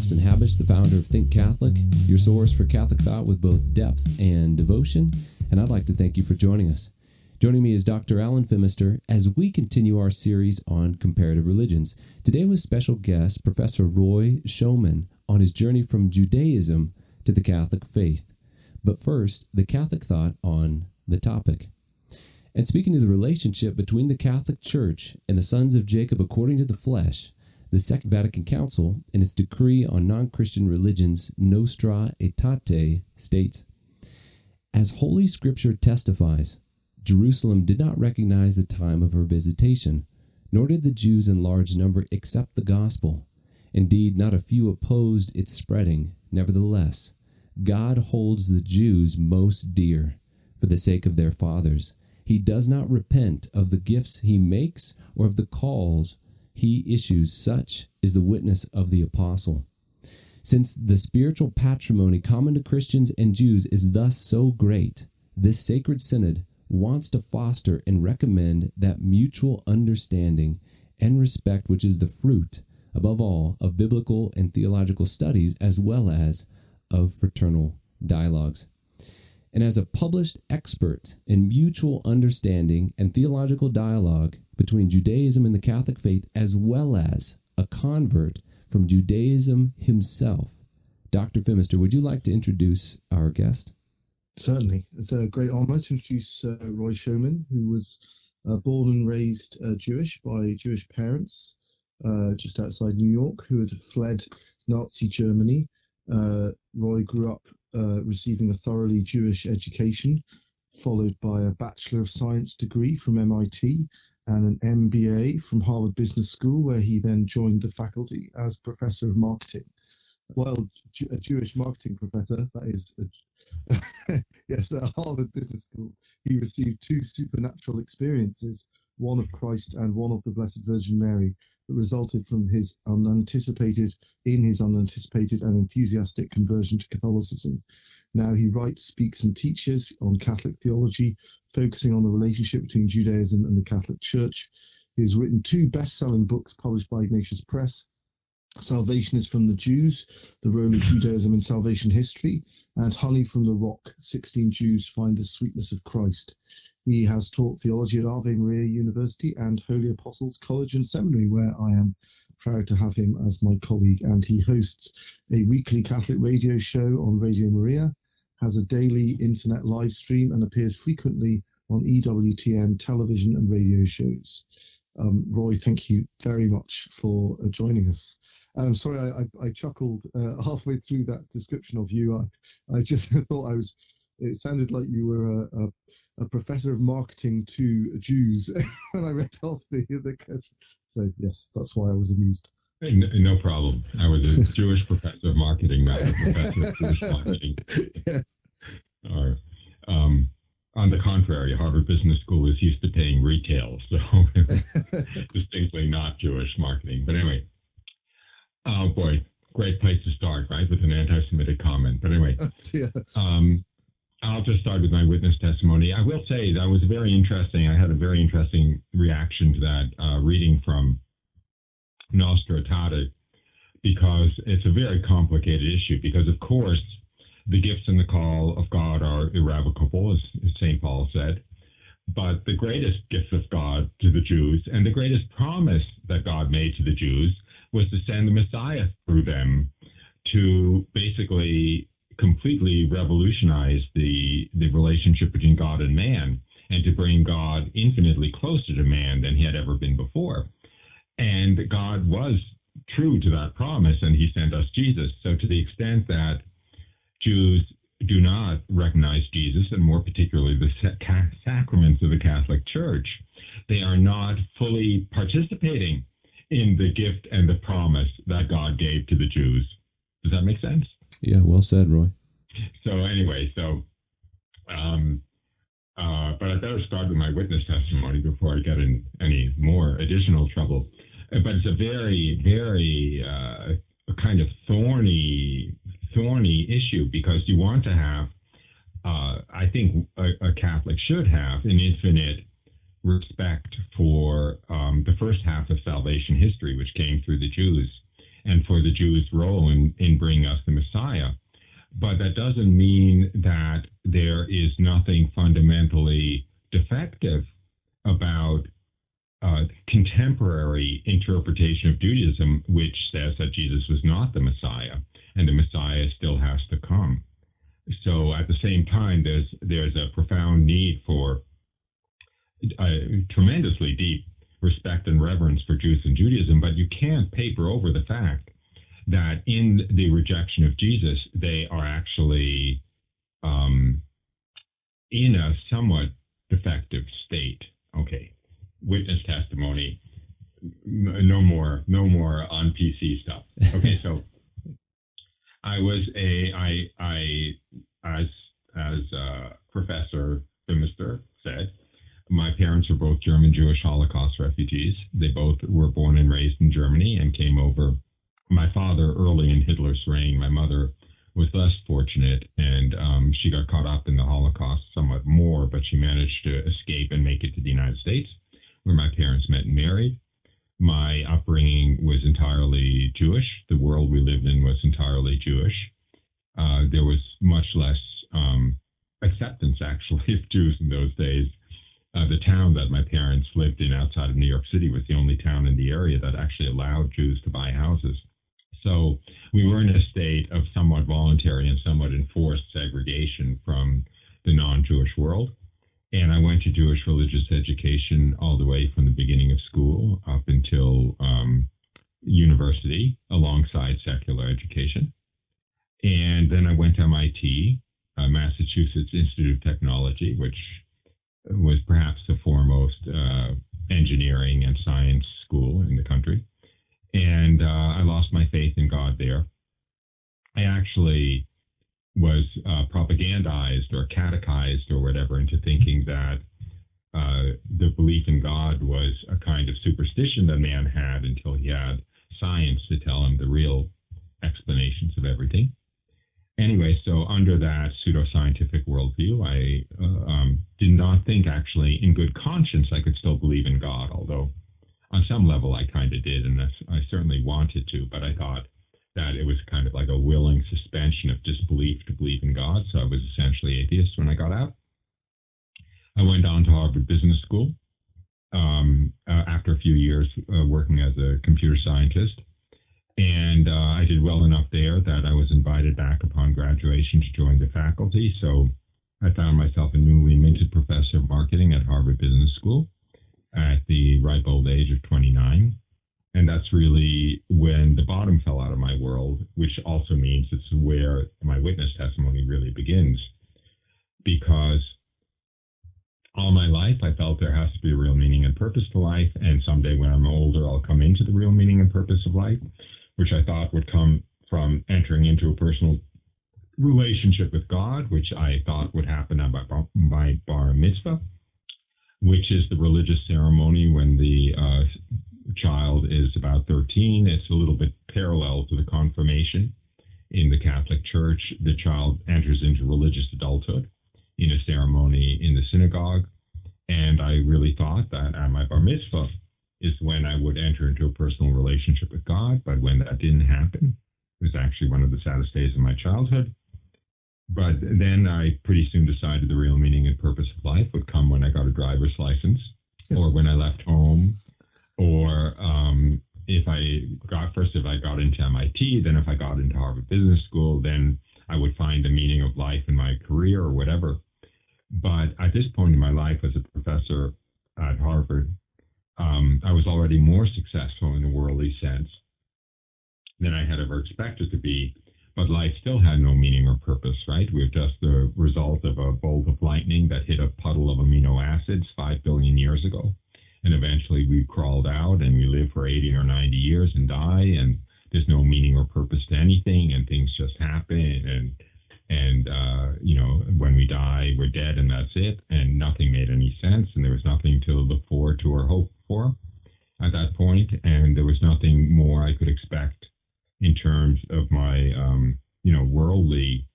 Austin Habish, the founder of Think Catholic, your source for Catholic thought with both depth and devotion, and I'd like to thank you for joining us. Joining me is Dr. Alan Fimister as we continue our series on comparative religions. Today with special guest Professor Roy Schoeman on his journey from Judaism to the Catholic faith. But first, the Catholic thought on the topic. And speaking of the relationship between the Catholic Church and the sons of Jacob according to the flesh, the Second Vatican Council, in its decree on non-Christian religions Nostra Aetate, states, as Holy Scripture testifies, Jerusalem did not recognize the time of her visitation, nor did the Jews in large number accept the gospel. Indeed, not a few opposed its spreading. Nevertheless, God holds the Jews most dear for the sake of their fathers. He does not repent of the gifts he makes or of the calls he issues. Such is the witness of the apostle. Since the spiritual patrimony common to Christians and Jews is thus so great, this sacred synod wants to foster and recommend that mutual understanding and respect which is the fruit, above all, of biblical and theological studies as well as of fraternal dialogues. And as a published expert in mutual understanding and theological dialogue between Judaism and the Catholic faith, as well as a convert from Judaism himself, Dr. Fimister, would you like to introduce our guest? Certainly. It's a great honor to introduce Roy Schoeman, who was born and raised Jewish by Jewish parents just outside New York, who had fled Nazi Germany. Roy grew up receiving a thoroughly Jewish education, followed by a Bachelor of Science degree from MIT and an MBA from Harvard Business School, where he then joined the faculty as Professor of Marketing. Well, a Jewish marketing professor, that is, yes, at Harvard Business School, he received two supernatural experiences, one of Christ and one of the Blessed Virgin Mary, that resulted from his unanticipated and enthusiastic conversion to Catholicism. Now he writes, speaks, and teaches on Catholic theology, focusing on the relationship between Judaism and the Catholic Church. He has written two best-selling books published by Ignatius Press, Salvation is from the Jews, The Role of Judaism in Salvation History, and Honey from the Rock, 16 Jews Find the Sweetness of Christ. He has taught theology at Ave Maria University and Holy Apostles College and Seminary, where I am proud to have him as my colleague, and he hosts a weekly Catholic radio show on Radio Maria, has a daily internet live stream, and appears frequently on EWTN television and radio shows. Roy, thank you very much for joining us. I'm sorry, I chuckled halfway through that description of you. I just thought it sounded like you were a professor of marketing to Jews when I read off the so yes, that's why I was amused. No problem. I was a Jewish professor of marketing, not a professor of Jewish marketing. Yeah. Or, on the contrary, Harvard Business School is used to paying retail, so distinctly not Jewish marketing. But anyway, oh boy, great place to start, right, with an anti-Semitic comment. But anyway, I'll just start with my witness testimony. I will say that was very interesting. I had a very interesting reaction to that reading from Nostra Aetate, because it's a very complicated issue, because of course, the gifts and the call of God are irrevocable, as St. Paul said. But the greatest gift of God to the Jews, and the greatest promise that God made to the Jews, was to send the Messiah through them to basically completely revolutionize the relationship between God and man, and to bring God infinitely closer to man than he had ever been before. And God was true to that promise, and he sent us Jesus. So to the extent that Jews do not recognize Jesus, and more particularly the sacraments of the Catholic Church, they are not fully participating in the gift and the promise that God gave to the Jews. Does that make sense? Yeah, well said, Roy. So anyway, but I better start with my witness testimony before I get in any more additional trouble. But it's a very, very kind of thorny issue, because you want to have, I think a Catholic should have an infinite respect for the first half of salvation history, which came through the Jews, and for the Jews' role in bringing us the Messiah. But that doesn't mean that there is nothing fundamentally defective about contemporary interpretation of Judaism, which says that Jesus was not the Messiah, and the Messiah still has to come. So at the same time, there's a profound need for a tremendously deep respect and reverence for Jews and Judaism, but you can't paper over the fact that in the rejection of Jesus, they are actually in a somewhat defective state. Okay, witness testimony, no more on PC stuff. Okay, so I was as Professor Fimister said, my parents were both German Jewish Holocaust refugees. They both were born and raised in Germany and came over. My father early in Hitler's reign. My mother was less fortunate, and she got caught up in the Holocaust somewhat more, but she managed to escape and make it to the United States, where my parents met and married. My upbringing was entirely Jewish. The world we lived in was entirely Jewish. There was much less acceptance, actually, of Jews in those days. The town that my parents lived in outside of New York City was the only town in the area that actually allowed Jews to buy houses. So we were in a state of somewhat voluntary and somewhat enforced segregation from the non-Jewish world. And I went to Jewish religious education all the way from the beginning of school up until university alongside secular education. And then I went to MIT, Massachusetts Institute of Technology, which was perhaps the foremost engineering and science school in the country. And I lost my faith in God there. I actually was propagandized or catechized or whatever into thinking that the belief in God was a kind of superstition that man had until he had science to tell him the real explanations of everything. Anyway, so under that pseudoscientific worldview, I did not think actually in good conscience I could still believe in God, although on some level I kind of did, and I certainly wanted to, but I thought that it was kind of like a willing suspension of disbelief to believe in God, so I was essentially atheist when I got out. I went on to Harvard Business School after a few years working as a computer scientist. And I did well enough there that I was invited back upon graduation to join the faculty. So I found myself a newly minted professor of marketing at Harvard Business School at the ripe old age of 29. And that's really when the bottom fell out of my world, which also means it's where my witness testimony really begins. Because all my life, I felt there has to be a real meaning and purpose to life. And someday when I'm older, I'll come into the real meaning and purpose of life, which I thought would come from entering into a personal relationship with God, which I thought would happen at my bar mitzvah, which is the religious ceremony when the child is about 13. It's a little bit parallel to the confirmation in the Catholic Church. The child enters into religious adulthood in a ceremony in the synagogue. And I really thought that at my bar mitzvah is when I would enter into a personal relationship with God. But when that didn't happen, it was actually one of the saddest days of my childhood. But then I pretty soon decided the real meaning and purpose of life would come when I got a driver's license, or when I left home, or if I got into MIT, then if I got into Harvard Business School, then I would find the meaning of life in my career or whatever. But at this point in my life as a professor at Harvard, I was already more successful in a worldly sense than I had ever expected to be, but life still had no meaning or purpose, right? We were just the result of a bolt of lightning that hit a puddle of amino acids 5 billion years ago. And eventually we crawled out and we live for 80 or 90 years and die, and there's no meaning or purpose to anything, and things just happen. And when we die, we're dead and that's it. And nothing made any sense. And there was nothing to look forward to or hope for at that point. And there was nothing more I could expect in terms of my, worldly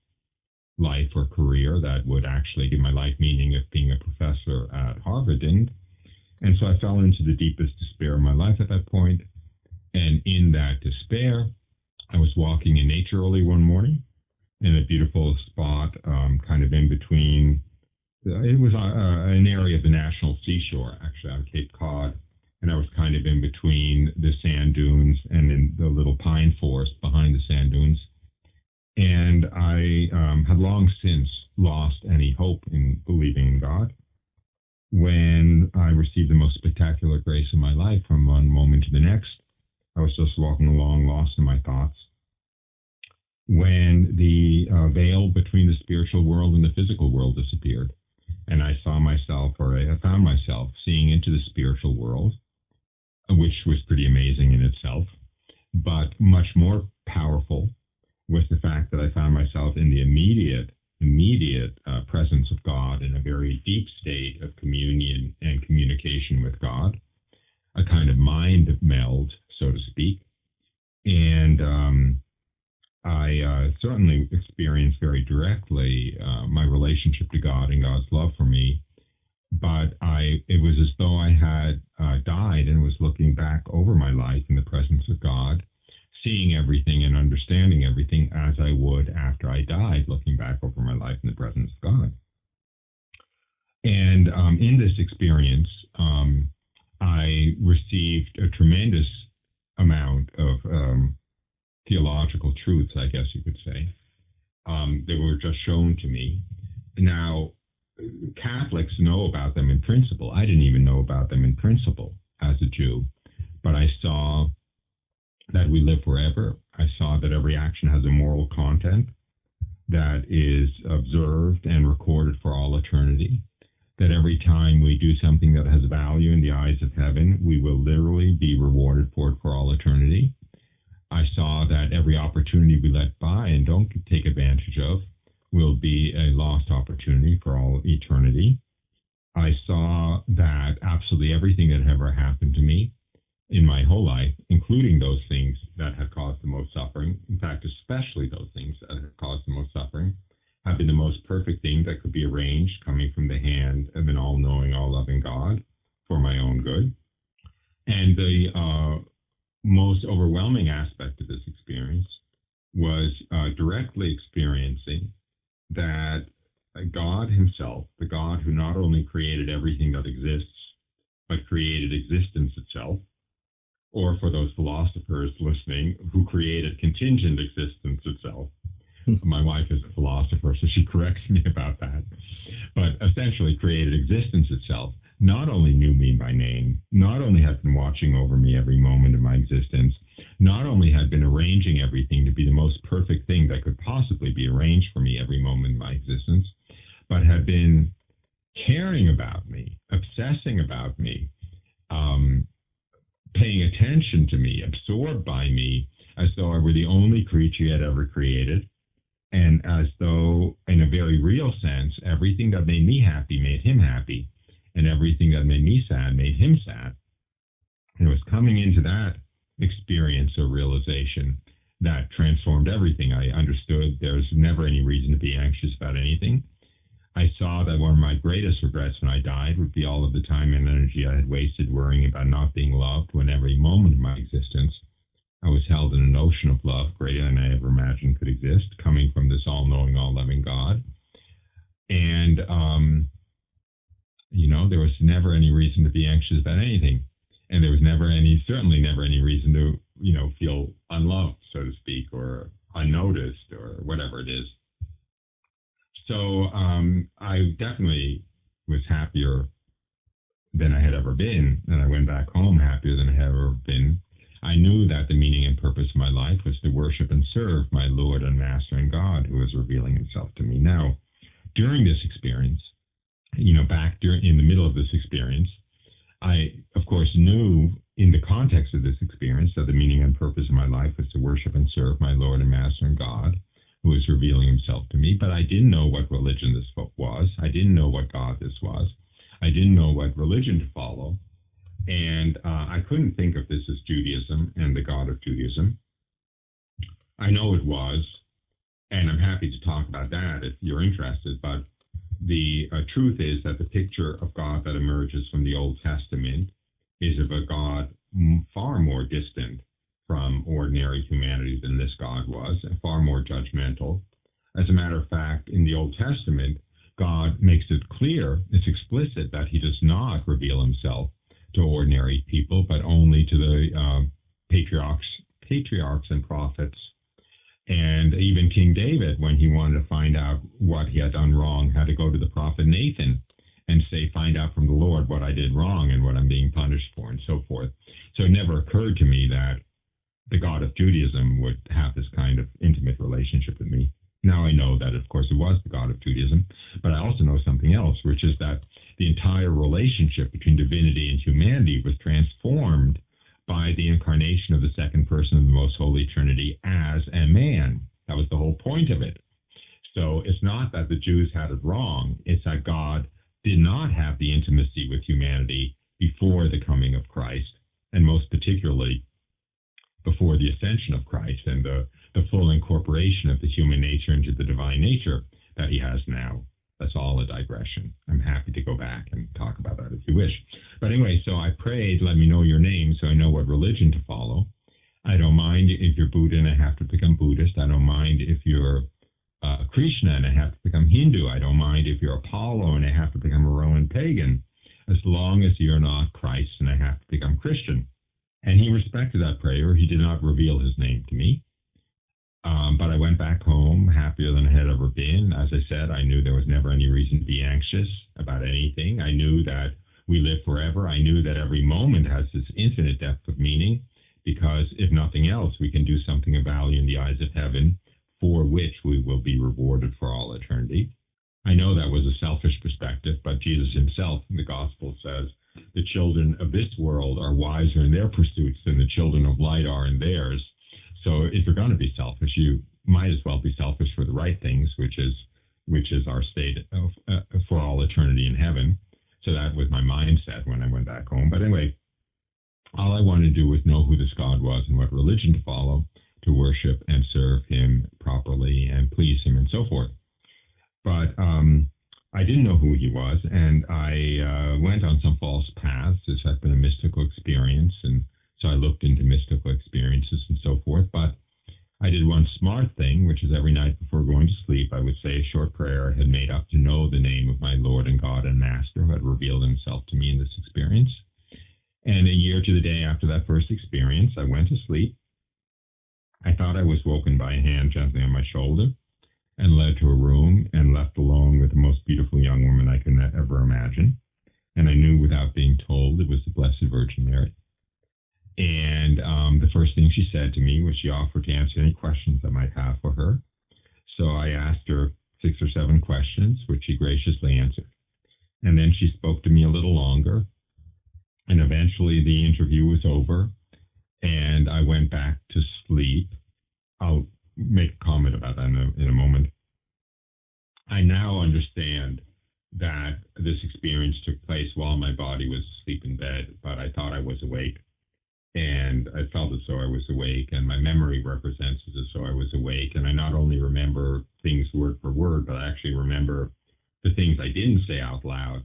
life or career that would actually give my life meaning if being a professor at Harvard didn't. And so I fell into the deepest despair of my life at that point. And in that despair, I was walking in nature early one morning in a beautiful spot, kind of in between. It was an area of the national seashore, actually, on Cape Cod. And I was kind of in between the sand dunes and in the little pine forest behind the sand dunes. And I had long since lost any hope in believing in God when I received the most spectacular grace in my life from one moment to the next. I was just walking along, lost in my thoughts, when the veil between the spiritual world and the physical world disappeared. And I saw myself, or I found myself, seeing into the spiritual world, which was pretty amazing in itself, but much more powerful was the fact that I found myself in the immediate presence of God, in a very deep state of communion and communication with God, a kind of mind meld, so to speak. And I certainly experienced very directly my relationship to God and God's love for me. But it was as though I had died and was looking back over my life in the presence of God, seeing everything and understanding everything as I would after I died, looking back over my life in the presence of God. And in this experience, I received a tremendous amount of theological truths, I guess you could say, that were just shown to me. Now, Catholics know about them in principle. I didn't even know about them in principle as a Jew, but I saw that we live forever. I saw that every action has a moral content that is observed and recorded for all eternity, that every time we do something that has value in the eyes of heaven, we will literally be rewarded for it for all eternity. I saw that every opportunity we let by and don't take advantage of will be a lost opportunity for all eternity. I saw that absolutely everything that ever happened to me in my whole life, including those things that have caused the most suffering, in fact, especially those things that have caused the most suffering, have been the most perfect thing that could be arranged coming from the hand of an all-knowing, all-loving God for my own good. And the most overwhelming aspect of this experience was directly experiencing that God himself, the God who not only created everything that exists, but created existence itself, or for those philosophers listening, who created contingent existence itself. My wife is a philosopher, so she corrects me about that. But essentially created existence itself, not only knew me by name, not only had been watching over me every moment of my existence, not only had been arranging everything to be the most perfect thing that could possibly be arranged for me every moment of my existence, but had been caring about me, obsessing about me, paying attention to me, absorbed by me, as though I were the only creature he had ever created, and as though, in a very real sense, everything that made me happy made him happy, and everything that made me sad made him sad. And it was coming into that experience or realization that transformed everything. I understood there's never any reason to be anxious about anything. I saw that one of my greatest regrets when I died would be all of the time and energy I had wasted worrying about not being loved, when every moment of my existence I was held in an ocean of love greater than I ever imagined could exist, coming from this all-knowing, all-loving God. And, there was never any reason to be anxious about anything. And there was certainly never any reason to, feel unloved, so to speak, or unnoticed, or whatever it is. So I definitely was happier than I had ever been, and I went back home happier than I had ever been. I knew that the meaning and purpose of my life was to worship and serve my Lord and Master and God, who was revealing himself to me. Now, during this experience, in the middle of this experience, I, of course, knew in the context of this experience that the meaning and purpose of my life was to worship and serve my Lord and Master and God, who was revealing himself to me. But I didn't know what religion this was. I didn't know what God this was. I didn't know what religion to follow. And I couldn't think of this as Judaism and the God of Judaism. I know it was, and I'm happy to talk about that if you're interested, but the truth is that the picture of God that emerges from the Old Testament is of a God far more distant from ordinary humanity than this God was, and far more judgmental. As a matter of fact, in the Old Testament, God makes it clear, it's explicit, that he does not reveal himself to ordinary people, but only to the patriarchs and prophets. And even King David, when he wanted to find out what he had done wrong, had to go to the prophet Nathan and say, find out from the Lord what I did wrong and what I'm being punished for, and so forth. So it never occurred to me that the God of Judaism would have this kind of intimate relationship with me. Now I know that, of course, it was the God of Judaism, but I also know something else, which is that the entire relationship between divinity and humanity was transformed by the incarnation of the second person of the Most Holy Trinity as a man. That was the whole point of it. So it's not that the Jews had it wrong, it's that God did not have the intimacy with humanity before the coming of Christ, and most particularly before the ascension of Christ and the full incorporation of the human nature into the divine nature that he has now. That's all a digression. I'm happy to go back and talk about that if you wish. But anyway, so I prayed, let me know your name so I know what religion to follow. I don't mind if you're Buddha and I have to become Buddhist. I don't mind if you're Krishna and I have to become Hindu. I don't mind if you're Apollo and I have to become a Roman pagan, as long as you're not Christ and I have to become Christian. And he respected that prayer. He did not reveal his name to me. But I went back home happier than I had ever been. As I said, I knew there was never any reason to be anxious about anything. I knew that we live forever. I knew that every moment has this infinite depth of meaning, because if nothing else, we can do something of value in the eyes of heaven, for which we will be rewarded for all eternity. I know that was a selfish perspective, but Jesus himself in the gospel says, the children of this world are wiser in their pursuits than the children of light are in theirs. So if you're going to be selfish, you might as well be selfish for the right things, which is our state of, for all eternity in heaven. So that was my mindset when I went back home. But anyway, all I wanted to do was know who this God was and what religion to follow, to worship and serve him properly and please him and so forth. But I didn't know who he was, and I went on some false paths. This had been a mystical experience, and so I looked into mystical experiences and so forth. But I did one smart thing, which is every night before going to sleep, I would say a short prayer I had made up to know the name of my Lord and God and Master who had revealed himself to me in this experience. And a year to the day after that first experience, I went to sleep. I thought I was woken by a hand gently on my shoulder and led to a room and left alone with the most beautiful young woman I could ever imagine. And I knew without being told it was the Blessed Virgin Mary. And the first thing she said to me was she offered to answer any questions I might have for her. So I asked her 6 or 7 questions, which she graciously answered. And then she spoke to me a little longer. And eventually the interview was over, and I went back to sleep. I'll make a comment about that in a moment. I now understand that this experience took place while my body was asleep in bed, but I thought I was awake. And I felt as though I was awake, and my memory represents it as though I was awake. And I not only remember things word for word, but I actually remember the things I didn't say out loud,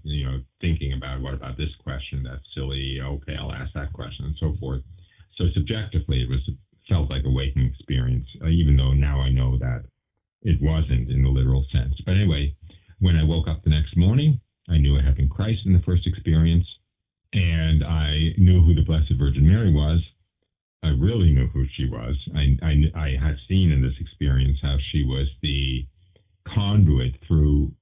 thinking about, what about this question? That's silly. Okay, I'll ask that question, and so forth. So subjectively, it felt like a waking experience, even though now I know that it wasn't in the literal sense. But anyway, when I woke up the next morning, I knew I had been Christ in the first experience. And I knew who the Blessed Virgin Mary was. I really knew who she was. I had seen in this experience how she was the conduit through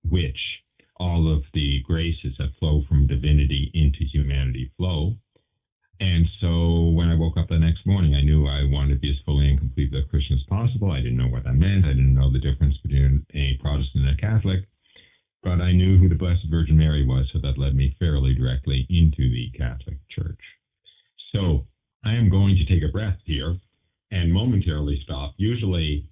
which all of the graces that flow from divinity into humanity flow. And so when I woke up the next morning, I knew I wanted to be as fully and completely a Christian as possible. I didn't know what that meant. I didn't know the difference between a Protestant and a Catholic. But I knew who the Blessed Virgin Mary was, so that led me fairly directly into the Catholic Church. So I am going to take a breath here and momentarily stop. Usually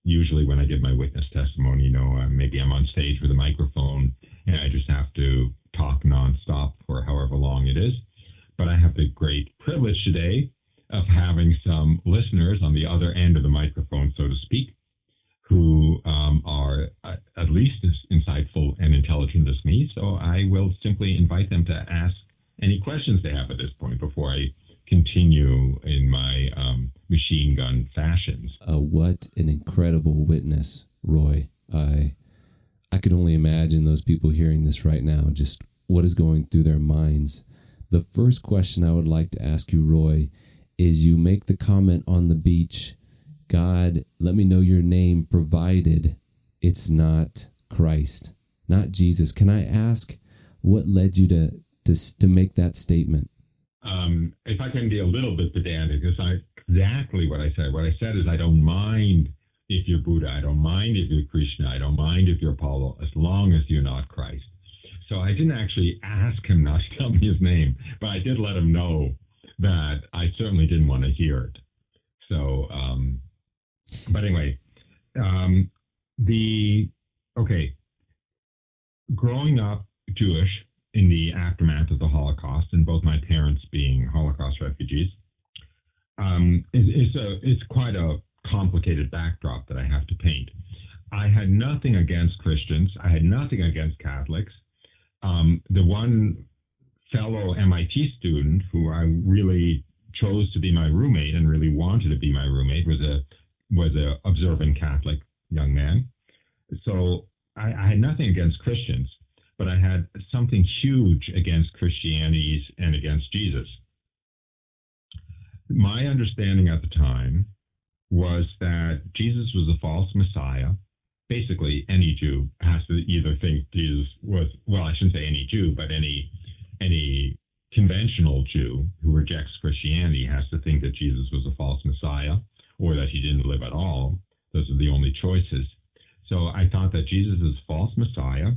when I give my witness testimony, maybe I'm on stage with a microphone and I just have to talk nonstop for however long it is. But I have the great privilege today of having some listeners on the other end of the microphone, so to speak, who are at least as insightful and intelligent as me. So I will simply invite them to ask any questions they have at this point before I continue in my machine gun fashions. What an incredible witness, Roy. I could only imagine those people hearing this right now, just what is going through their minds. The first question I would like to ask you, Roy, is you make the comment on the beach, God, let me know your name, provided it's not Christ, not Jesus. Can I ask what led you to make that statement? If I can be a little bit pedantic, it's not exactly what I said. What I said is I don't mind if you're Buddha, I don't mind if you're Krishna, I don't mind if you're Apollo, as long as you're not Christ. So I didn't actually ask him not to tell me his name, but I did let him know that I certainly didn't want to hear it. So, but anyway, growing up Jewish in the aftermath of the Holocaust, and both my parents being Holocaust refugees, it's quite a complicated backdrop that I have to paint. I had nothing against Christians. I had nothing against Catholics. The one fellow MIT student who I really chose to be my roommate and really wanted to be my roommate was a observant Catholic young man. So I had nothing against Christians, but I had something huge against Christianity and against Jesus. My understanding at the time was that Jesus was a false Messiah. Basically, any Jew has to either think Jesus was, well, I shouldn't say any Jew, but any conventional Jew who rejects Christianity has to think that Jesus was a false Messiah or that he didn't live at all. Those are the only choices. So I thought that Jesus is a false Messiah,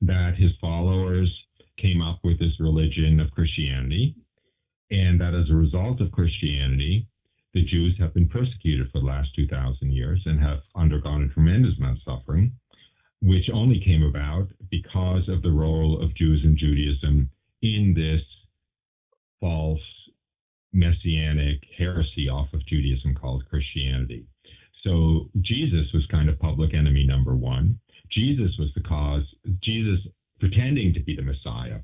that his followers came up with this religion of Christianity, and that as a result of Christianity, the Jews have been persecuted for the last 2,000 years and have undergone a tremendous amount of suffering, which only came about because of the role of Jews in Judaism in this false messianic heresy off of Judaism called Christianity. So Jesus was kind of public enemy number one. Jesus was the cause, Jesus pretending to be the Messiah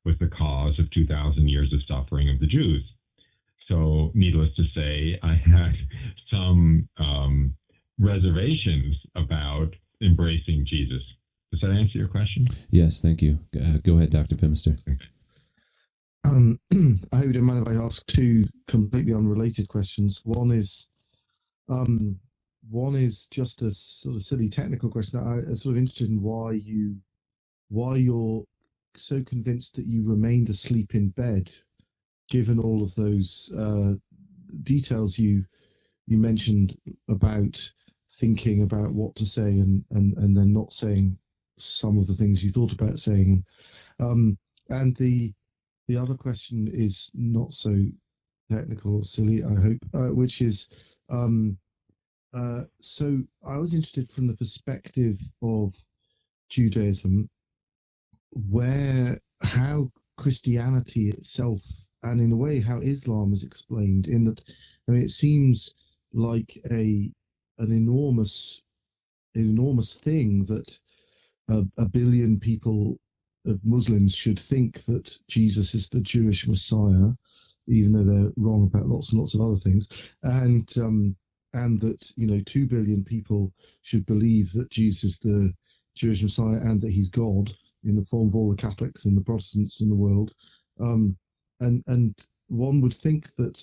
was the cause of 2,000 years of suffering of the Jews. So needless to say, I had some reservations about embracing Jesus. Does that answer your question? Yes, thank you. Go ahead, Dr. Fimister. I hope you don't mind if I ask two completely unrelated questions. One is just a sort of silly technical question. I'm sort of interested in why you're so convinced that you remained asleep in bed, given all of those details you mentioned about thinking about what to say and then not saying some of the things you thought about saying. And the other question is not so technical or silly, I hope, which is, so I was interested from the perspective of Judaism, how Christianity itself, and in a way how Islam is explained, in that, I mean, it seems like an enormous thing that a billion people of Muslims should think that Jesus is the Jewish Messiah, even though they're wrong about lots and lots of other things, and that 2 billion people should believe that Jesus is the Jewish Messiah and that he's God in the form of all the Catholics and the Protestants in the world, and one would think that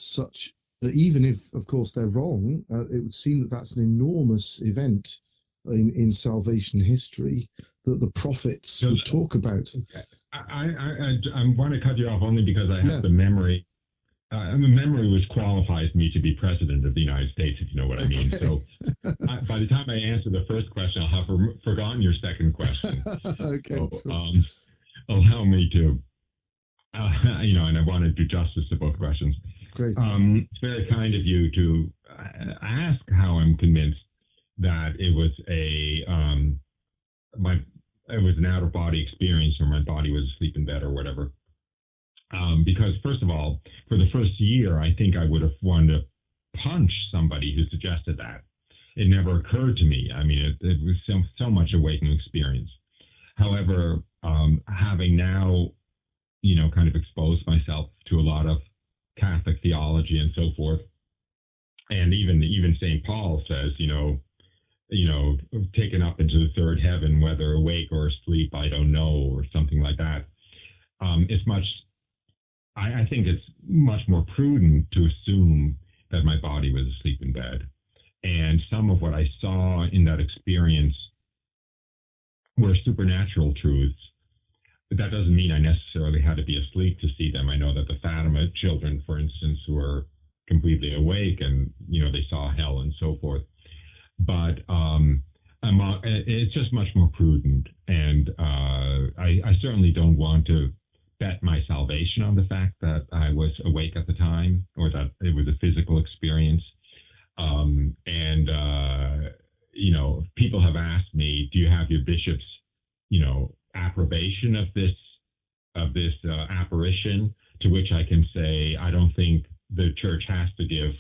even if, of course, they're wrong, it would seem that that's an enormous event in salvation history that the prophets would talk about. I want to cut you off only because I have the memory. A memory which qualifies me to be president of the United States, if you know what I mean. So by the time I answer the first question, I'll have forgotten your second question. Okay. So, allow me to, and I want to do justice to both questions. Great. It's very kind of you to ask how I'm convinced that it was it was an out of body experience, or my body was asleep in bed or whatever. Because first of all, for the first year, I think I would have wanted to punch somebody who suggested that. It never occurred to me. I mean, it was so much awakening experience. However, having now, kind of exposed myself to a lot of Catholic theology and so forth. And even St. Paul says, taken up into the third heaven, whether awake or asleep, I don't know, or something like that. I think it's much more prudent to assume that my body was asleep in bed. And some of what I saw in that experience were supernatural truths. But that doesn't mean I necessarily had to be asleep to see them. I know that the Fatima children, for instance, were completely awake and, they saw hell and so forth. But it's just much more prudent. And I certainly don't want to bet my salvation on the fact that I was awake at the time or that it was a physical experience. People have asked me, do you have your bishop's, approbation of this apparition? To which I can say, I don't think the church has to give,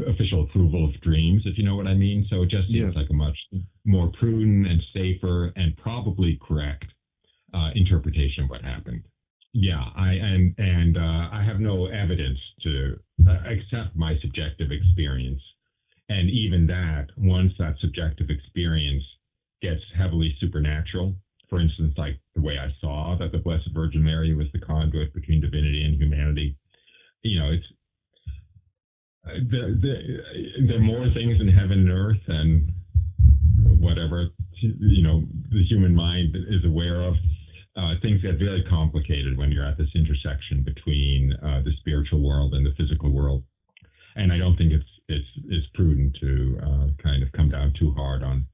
official approval of dreams, if you know what I mean. So it just seems like a much more prudent and safer and probably correct interpretation of what happened. Yeah, I have no evidence to accept my subjective experience. And even that, once that subjective experience gets heavily supernatural, for instance, like the way I saw that the Blessed Virgin Mary was the conduit between divinity and humanity, it's there are more things in heaven and earth and whatever, the human mind is aware of. Things get very complicated when you're at this intersection between the spiritual world and the physical world. And I don't think it's prudent to kind of come down too hard on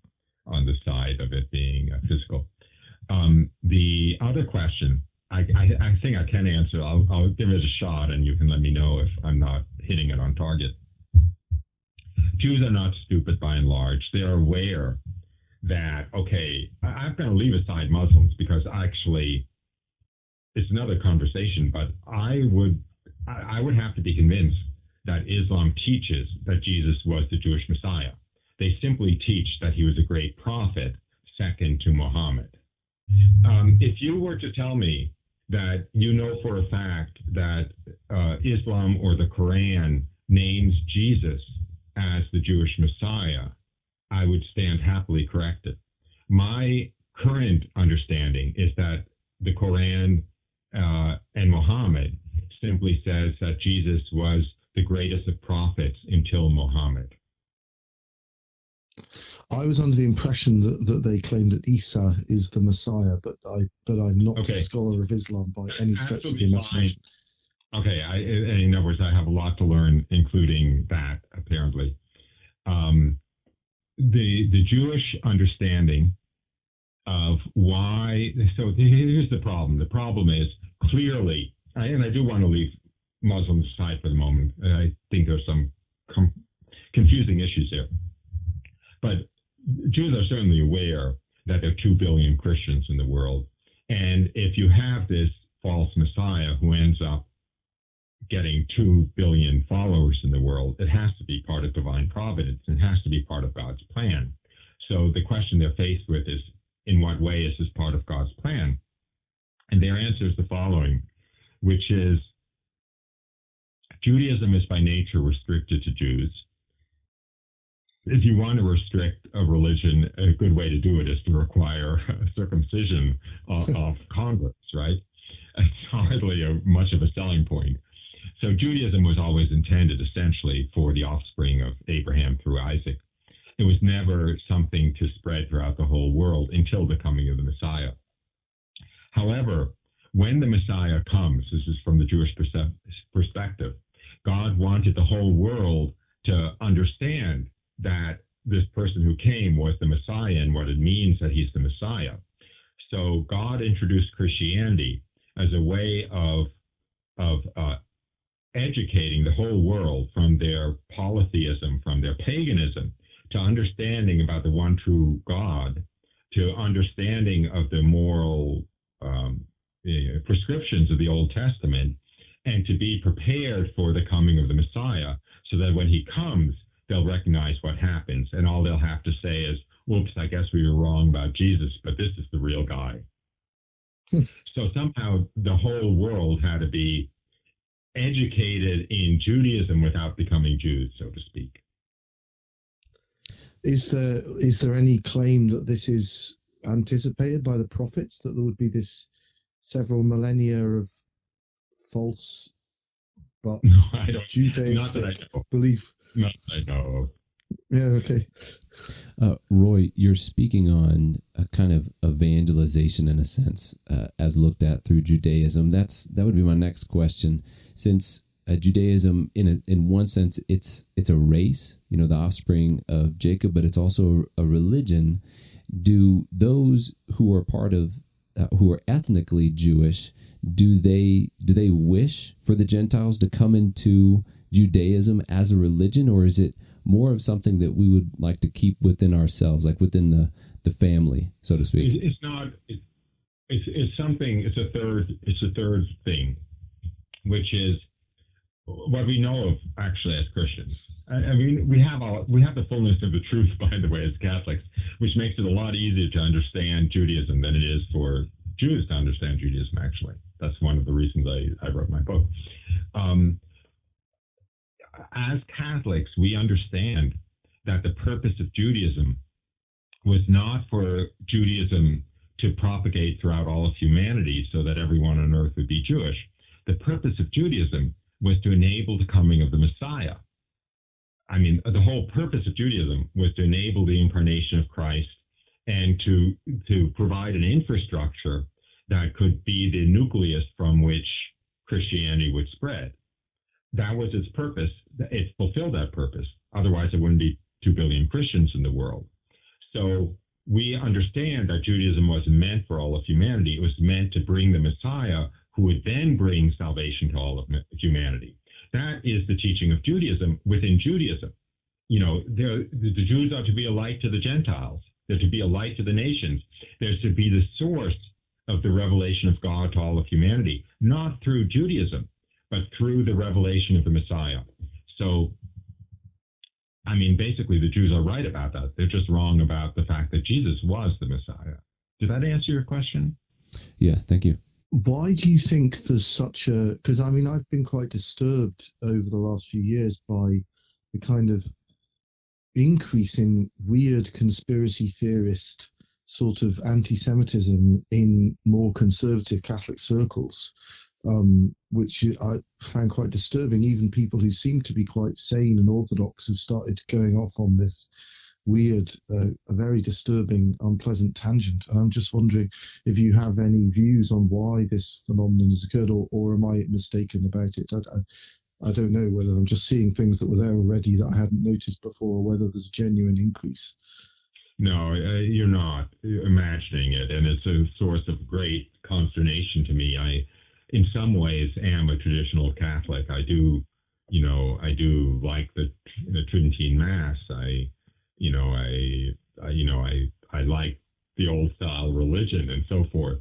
the side of it being physical. The other question, I think I can answer. I'll give it a shot, and you can let me know if I'm not hitting it on target. Jews are not stupid by and large. They are aware that, okay, I'm going to leave aside Muslims because actually it's another conversation, but I would have to be convinced that Islam teaches that Jesus was the Jewish Messiah. They simply teach that he was a great prophet, second to Muhammad. If you were to tell me that you know for a fact that Islam or the Quran names Jesus as the Jewish Messiah, I would stand happily corrected. My current understanding is that the Quran and Muhammad simply says that Jesus was the greatest of prophets until Muhammad. I was under the impression that they claim that Isa is the Messiah, but I'm not a scholar of Islam by any stretch of the imagination. Okay, in other words, I have a lot to learn, including that, apparently. The Jewish understanding of why, so here's the problem. The problem is clearly, and I do want to leave Muslims aside for the moment. I think there's some confusing issues here. But Jews are certainly aware that there are 2 billion Christians in the world. And if you have this false Messiah who ends up getting 2 billion followers in the world, it has to be part of divine providence. It has to be part of God's plan. So the question they're faced with is, in what way is this part of God's plan? And their answer is the following, which is, Judaism is by nature restricted to Jews. If you want to restrict a religion, a good way to do it is to require circumcision of converts, right? It's hardly much of a selling point. So Judaism was always intended essentially for the offspring of Abraham through Isaac. It was never something to spread throughout the whole world until the coming of the Messiah. However, when the Messiah comes, this is from the Jewish perspective, God wanted the whole world to understand that this person who came was the Messiah and what it means that he's the Messiah. So God introduced Christianity as a way of educating the whole world from their polytheism, from their paganism, to understanding about the one true God, to understanding of the moral prescriptions of the Old Testament, and to be prepared for the coming of the Messiah, so that when he comes, they'll recognize what happens, and all they'll have to say is, whoops, I guess we were wrong about Jesus, but this is the real guy. So somehow the whole world had to be educated in Judaism without becoming Jews, so to speak. Is there any claim that this is anticipated by the prophets, that there would be this several millennia of false but No, I don't. Judaistic Not that I know. belief? Not that I know of. Yeah, okay. Roy, you're speaking on a kind of evangelization in a sense, as looked at through Judaism. That would be my next question. Since Judaism, in one sense, it's a race, the offspring of Jacob, but it's also a religion. Do those who are part of, who are ethnically Jewish, do they wish for the Gentiles to come into Judaism as a religion, or is it more of something that we would like to keep within ourselves, like within the family, so to speak? It's not. It's something. It's a third thing, which is what we know of actually as Christians. I mean, we have the fullness of the truth, by the way, as Catholics, which makes it a lot easier to understand Judaism than it is for Jews to understand Judaism. Actually, that's one of the reasons I wrote my book. As Catholics, we understand that the purpose of Judaism was not for Judaism to propagate throughout all of humanity so that everyone on earth would be Jewish. The purpose of Judaism was to enable the coming of the Messiah. I mean, the whole purpose of Judaism was to enable the incarnation of Christ and to provide an infrastructure that could be the nucleus from which Christianity would spread. That was its purpose. It fulfilled that purpose. Otherwise, there wouldn't be 2 billion Christians in the world. So we understand that Judaism wasn't meant for all of humanity. It was meant to bring the Messiah, who would then bring salvation to all of humanity. That is the teaching of Judaism within Judaism. The Jews are to be a light to the Gentiles. They're to be a light to the nations. They're to be the source of the revelation of God to all of humanity, not through Judaism, but through the revelation of the Messiah. So, I mean, basically, the Jews are right about that. They're just wrong about the fact that Jesus was the Messiah. Did that answer your question? Yeah, thank you. Why do you think there's such a... Because, I mean, I've been quite disturbed over the last few years by the kind of increase in weird conspiracy theorist sort of anti-Semitism in more conservative Catholic circles, which I found quite disturbing. Even people who seem to be quite sane and orthodox have started going off on this weird, a very disturbing, unpleasant tangent. And I'm just wondering if you have any views on why this phenomenon has occurred, or am I mistaken about it? I don't know whether I'm just seeing things that were there already that I hadn't noticed before, or whether there's a genuine increase. No, you're not imagining it, and it's a source of great consternation to me. I, in some ways, am a traditional Catholic. I do like the Tridentine Mass. I like the old style religion and so forth.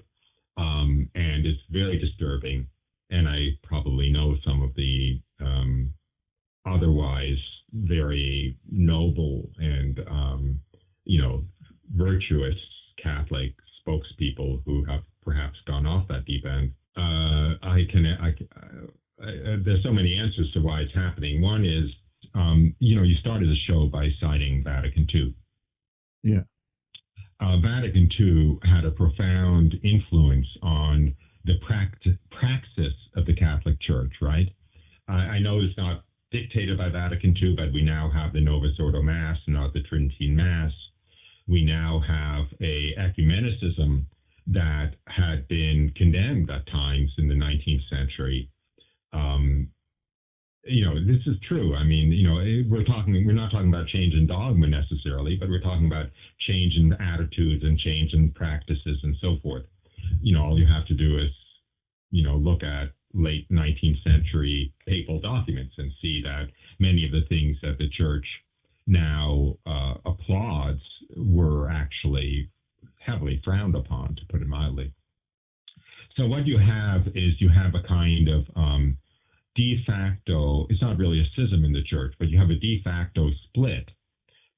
And it's very disturbing. And I probably know some of the otherwise very noble and virtuous Catholic spokespeople who have perhaps gone off that deep end. There's so many answers to why it's happening. One is, you started the show by citing Vatican II. Yeah. Vatican II had a profound influence on the praxis of the Catholic Church, right? I know it's not dictated by Vatican II, but we now have the Novus Ordo Mass, not the Tridentine Mass. We now have a ecumenicism that had been condemned at times in the 19th century. This is true. I mean, we're not talking about change in dogma necessarily, but we're talking about change in attitudes and change in practices and so forth. All you have to do is, look at late 19th century papal documents and see that many of the things that the church now applauds were actually heavily frowned upon, to put it mildly. So what you have is a kind of de facto, it's not really a schism in the church, but you have a de facto split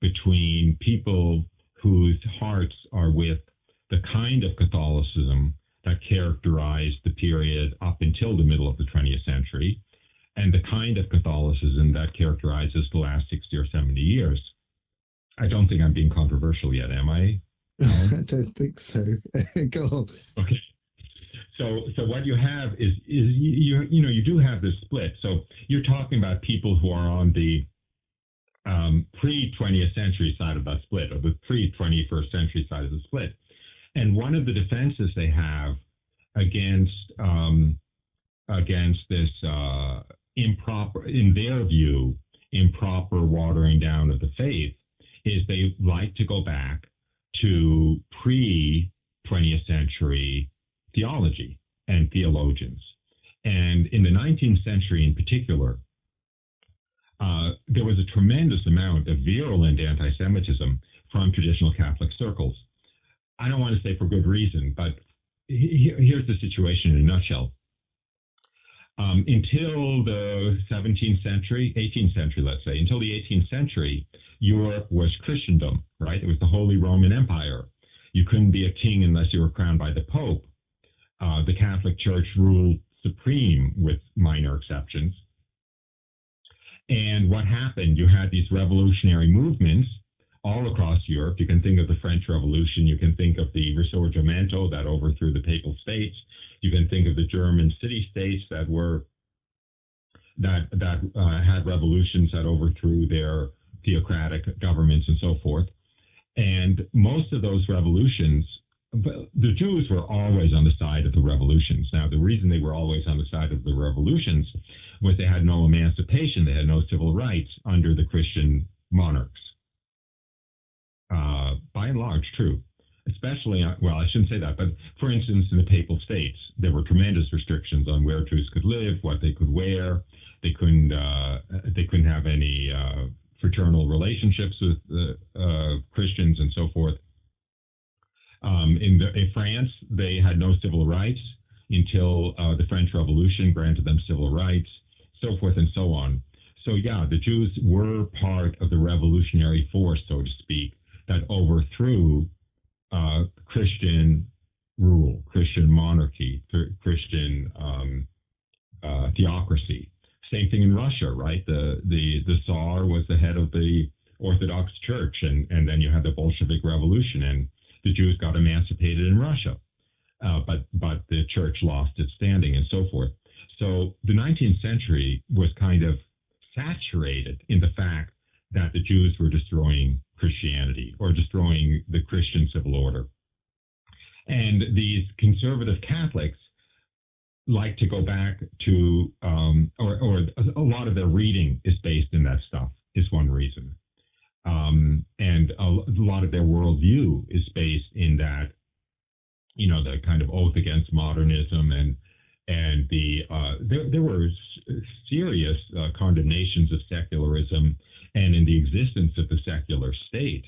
between people whose hearts are with the kind of Catholicism that characterized the period up until the middle of the 20th century, and the kind of Catholicism that characterizes the last 60 or 70 years. I don't think I'm being controversial yet, am I? I don't think so. Go on. Okay. So what you have is you do have this split. So you're talking about people who are on the pre-20th century side of that split, or the pre-21st century side of the split. And one of the defenses they have against this improper, in their view, improper watering down of the faith is they like to go back to pre-20th century theology and theologians. And in the 19th century in particular, there was a tremendous amount of virulent anti-Semitism from traditional Catholic circles. I don't want to say for good reason, but here's the situation in a nutshell. Until the 17th century, 18th century, let's say, until the 18th century, Europe was Christendom, right? It was the Holy Roman Empire. You couldn't be a king unless you were crowned by the Pope. The Catholic Church ruled supreme with minor exceptions. And what happened? You had these revolutionary movements all across Europe. You can think of the French Revolution. You can think of the Risorgimento that overthrew the Papal States. You can think of the German city-states that had revolutions that overthrew their theocratic governments and so forth. And most of those revolutions, the Jews were always on the side of the revolutions. Now, the reason they were always on the side of the revolutions was they had no emancipation, they had no civil rights under the Christian monarchs. By and large, true. Especially, well, I shouldn't say that, but for instance, in the Papal States, there were tremendous restrictions on where Jews could live, what they could wear. They couldn't have any fraternal relationships with Christians and so forth. In France, they had no civil rights until the French Revolution granted them civil rights, so forth and so on. So yeah, the Jews were part of the revolutionary force, so to speak, that overthrew Christian rule, Christian monarchy, Christian theocracy. Same thing in Russia, right? The Tsar was the head of the Orthodox Church, and then you had the Bolshevik Revolution, and the Jews got emancipated in Russia, but the church lost its standing and so forth. So the 19th century was kind of saturated in the fact that the Jews were destroying Christianity or destroying the Christian civil order. And these conservative Catholics like to go back to, or a lot of their reading is based in that stuff, is one reason. And a lot of their worldview is based in that, the kind of oath against modernism and there were serious condemnations of secularism and in the existence of the secular state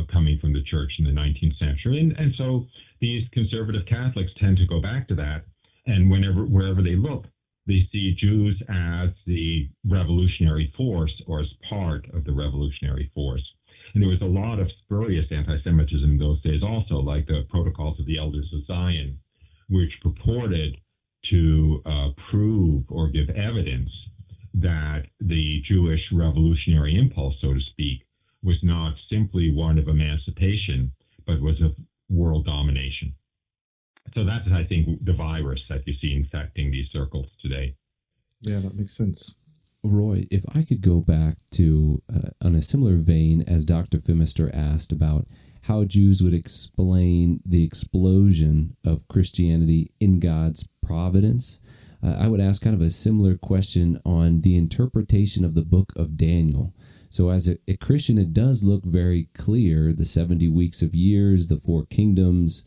coming from the church in the 19th century. And so these conservative Catholics tend to go back to that. And wherever they look, they see Jews as the revolutionary force or as part of the revolutionary force. And there was a lot of spurious anti-Semitism in those days also, like the Protocols of the Elders of Zion, which purported to prove or give evidence that the Jewish revolutionary impulse, so to speak, was not simply one of emancipation, but was of world domination. So that's, I think, the virus that you see infecting these circles today. Yeah, that makes sense. Roy, if I could go back to, on a similar vein as Dr. Fimister asked about how Jews would explain the explosion of Christianity in God's providence, I would ask kind of a similar question on the interpretation of the book of Daniel. So as a Christian, it does look very clear, the 70 weeks of years, the 4 kingdoms.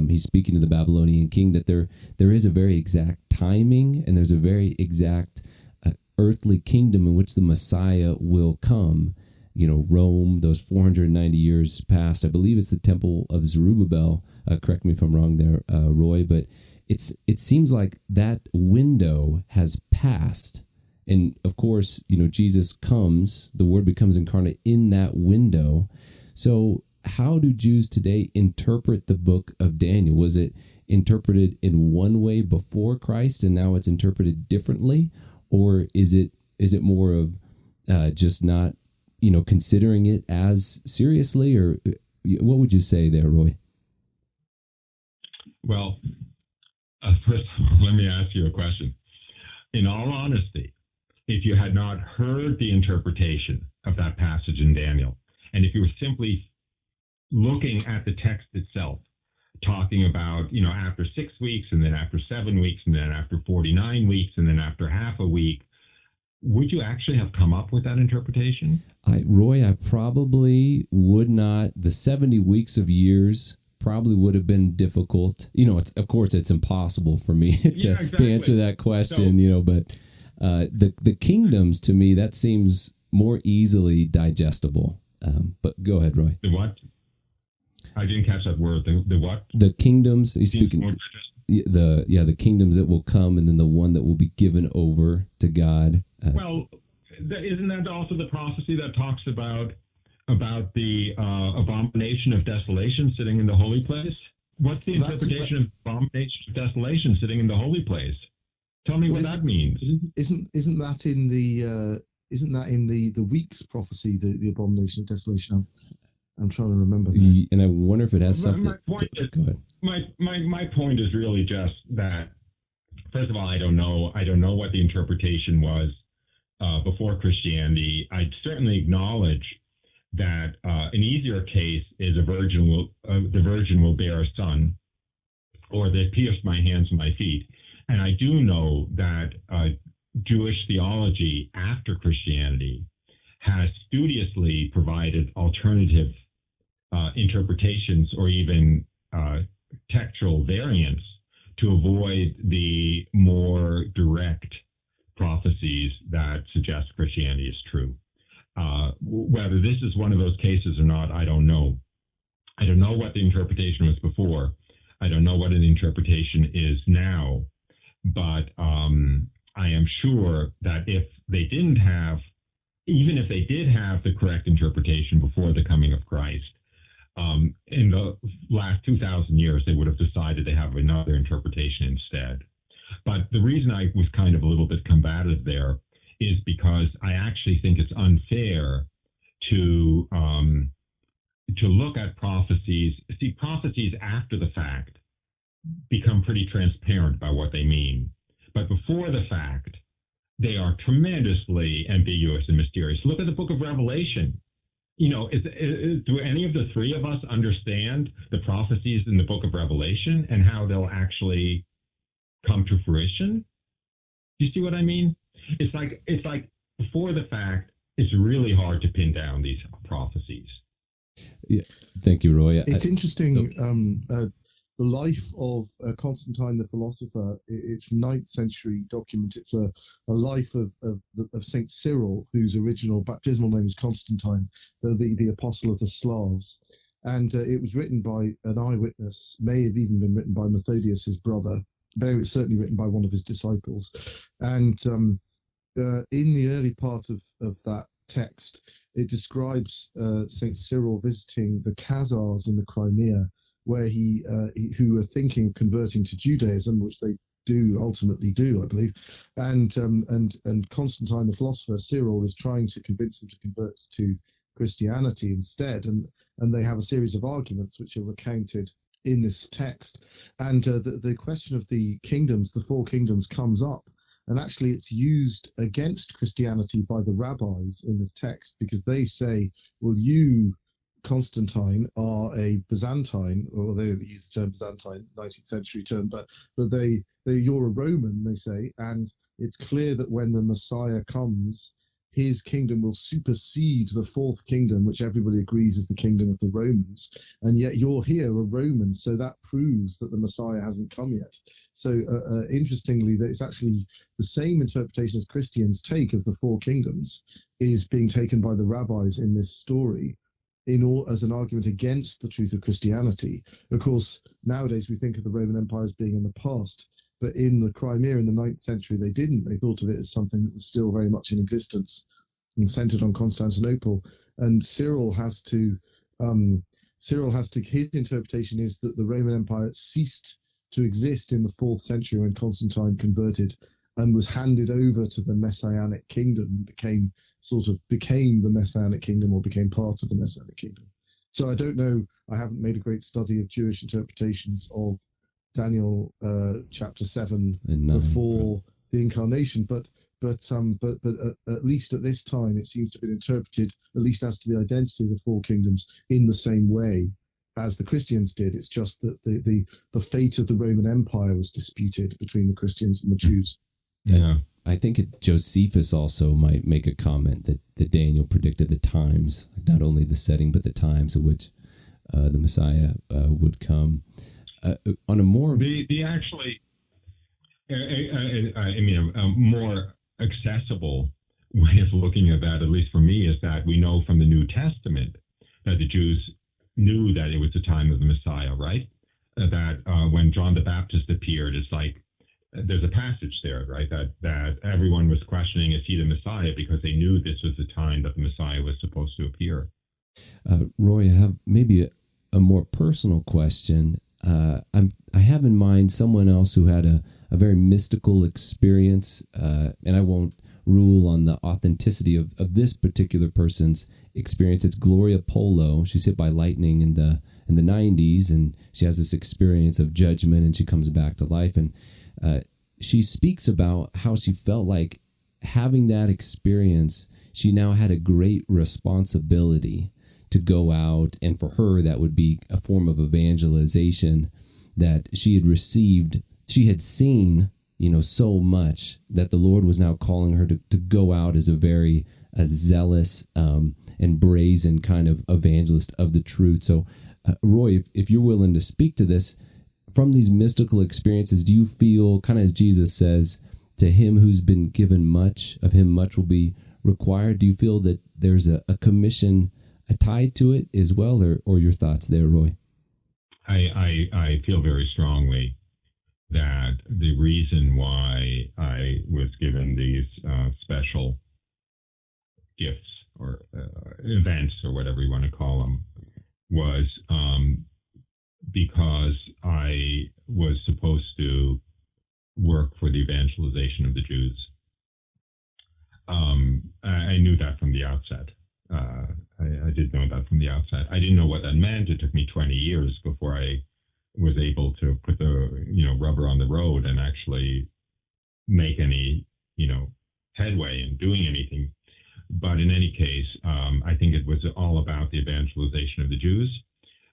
He's speaking to the Babylonian king, that there is a very exact timing and there's a very exact earthly kingdom in which the Messiah will come. Rome, those 490 years past. I believe it's the Temple of Zerubbabel. Correct me if I'm wrong there, Roy, but it seems like that window has passed. And of course, Jesus comes, the Word becomes incarnate in that window. So how do Jews today interpret the book of Daniel? Was it interpreted in one way before Christ and now it's interpreted differently? or is it more of just not considering it as seriously, or what would you say there, Roy? Well, first, let me ask you a question. In all honesty, if you had not heard the interpretation of that passage in Daniel, and if you were simply looking at the text itself, talking about, after 6 weeks, and then after 7 weeks, and then after 49 weeks, and then after half a week, would you actually have come up with that interpretation? Roy, I probably would not. The 70 weeks of years probably would have been difficult. Of course, it's impossible for me to answer that question, but the kingdoms, to me, that seems more easily digestible. But go ahead, Roy. The what? I didn't catch that word. The what? The kingdoms. He's speaking. The kingdoms that will come, and then the one that will be given over to God. Isn't that also the prophecy that talks about the abomination of desolation sitting in the holy place? What's the interpretation of abomination of desolation sitting in the holy place? Tell me what that means. Isn't that in the weeks prophecy, the abomination of desolation? I'm trying to remember that. And I wonder if it has something. Go ahead. My point is really just that, first of all, I don't know what the interpretation was before Christianity. I'd certainly acknowledge that an easier case is the virgin will bear a son, or they pierced my hands and my feet. And I do know that Jewish theology after Christianity has studiously provided alternative interpretations, or even textual variants, to avoid the more direct prophecies that suggest Christianity is true. Whether this is one of those cases or not, I don't know. I don't know what the interpretation was before. I don't know what an interpretation is now. But I am sure that even if they did have the correct interpretation before the coming of Christ, in the last 2,000 years, they would have decided to have another interpretation instead. But the reason I was kind of a little bit combative there is because I actually think it's unfair to look at prophecies. See, prophecies after the fact become pretty transparent about what they mean. But before the fact, they are tremendously ambiguous and mysterious. Look at the book of Revelation. Do any of the three of us understand the prophecies in the book of Revelation and how they'll actually come to fruition? Do you see what I mean? It's like before the fact, it's really hard to pin down these prophecies. Yeah, thank you, Roy. It's interesting. The life of Constantine the Philosopher, it's 9th century document. It's a life of Saint Cyril, whose original baptismal name is Constantine, the apostle of the Slavs. And it was written by an eyewitness, may have even been written by Methodius, his brother, but it was certainly written by one of his disciples. And in the early part of that text, it describes Saint Cyril visiting the Khazars in the Crimea, where who were thinking of converting to Judaism, which they ultimately do, I believe. And Constantine the Philosopher, Cyril, is trying to convince them to convert to Christianity instead. And they have a series of arguments which are recounted in this text. And the question of the kingdoms, the 4 kingdoms, comes up. And actually, it's used against Christianity by the rabbis in this text, because they say, well, you, Constantine, are a Byzantine, or they don't use the term Byzantine, 19th century term, but you're a Roman, they say, and it's clear that when the Messiah comes, his kingdom will supersede the 4th kingdom, which everybody agrees is the kingdom of the Romans, and yet you're here, a Roman, so that proves that the Messiah hasn't come yet. So interestingly, that it's actually the same interpretation as Christians take of the 4 kingdoms is being taken by the rabbis in this story, as an argument against the truth of Christianity. Of course, nowadays we think of the Roman Empire as being in the past, but in the Crimea in the 9th century, they didn't. They thought of it as something that was still very much in existence and centered on Constantinople. And Cyril has to, his interpretation is that the Roman Empire ceased to exist in the 4th century when Constantine converted, and was handed over to the Messianic kingdom, became the Messianic kingdom, or became part of the Messianic kingdom. So I don't know. I haven't made a great study of Jewish interpretations of Daniel chapter 7 before the incarnation, but at least at this time, it seems to have been interpreted, at least as to the identity of the four kingdoms, in the same way as the Christians did. It's just that the fate of the Roman Empire was disputed between the Christians and the Jews. Yeah, I think Josephus also might make a comment that Daniel predicted the times, not only the setting, but the times at which the Messiah would come. On a more a more accessible way of looking at that, at least for me, is that we know from the New Testament that the Jews knew that it was the time of the Messiah, right? That when John the Baptist appeared, it's like there's a passage there, right? That everyone was questioning, is he the Messiah? Because they knew this was the time that the Messiah was supposed to appear. Roy, I have maybe a more personal question. I have in mind someone else who had a very mystical experience, and I won't rule on the authenticity of this particular person's experience. It's Gloria Polo. She's hit by lightning in the 90s, and she has this experience of judgment, and she comes back to life. And she speaks about how she felt like having that experience, she now had a great responsibility to go out, and for her, that would be a form of evangelization that she had received. She had seen, so much that the Lord was now calling her to go out as a zealous and brazen kind of evangelist of the truth. So, Roy, if you're willing to speak to this, from these mystical experiences, do you feel, kind of as Jesus says, to him who's been given much, of him much will be required? Do you feel that there's a commission tied to it as well, or your thoughts there, Roy? I feel very strongly that the reason why I was given these special gifts or events, or whatever you want to call them, was because I was supposed to work for the evangelization of the Jews. I knew that from the outset. I did know that from the outset. I didn't know what that meant. It took me 20 years before I was able to put the rubber on the road and actually make any headway in doing anything. But in any case, I think it was all about the evangelization of the Jews.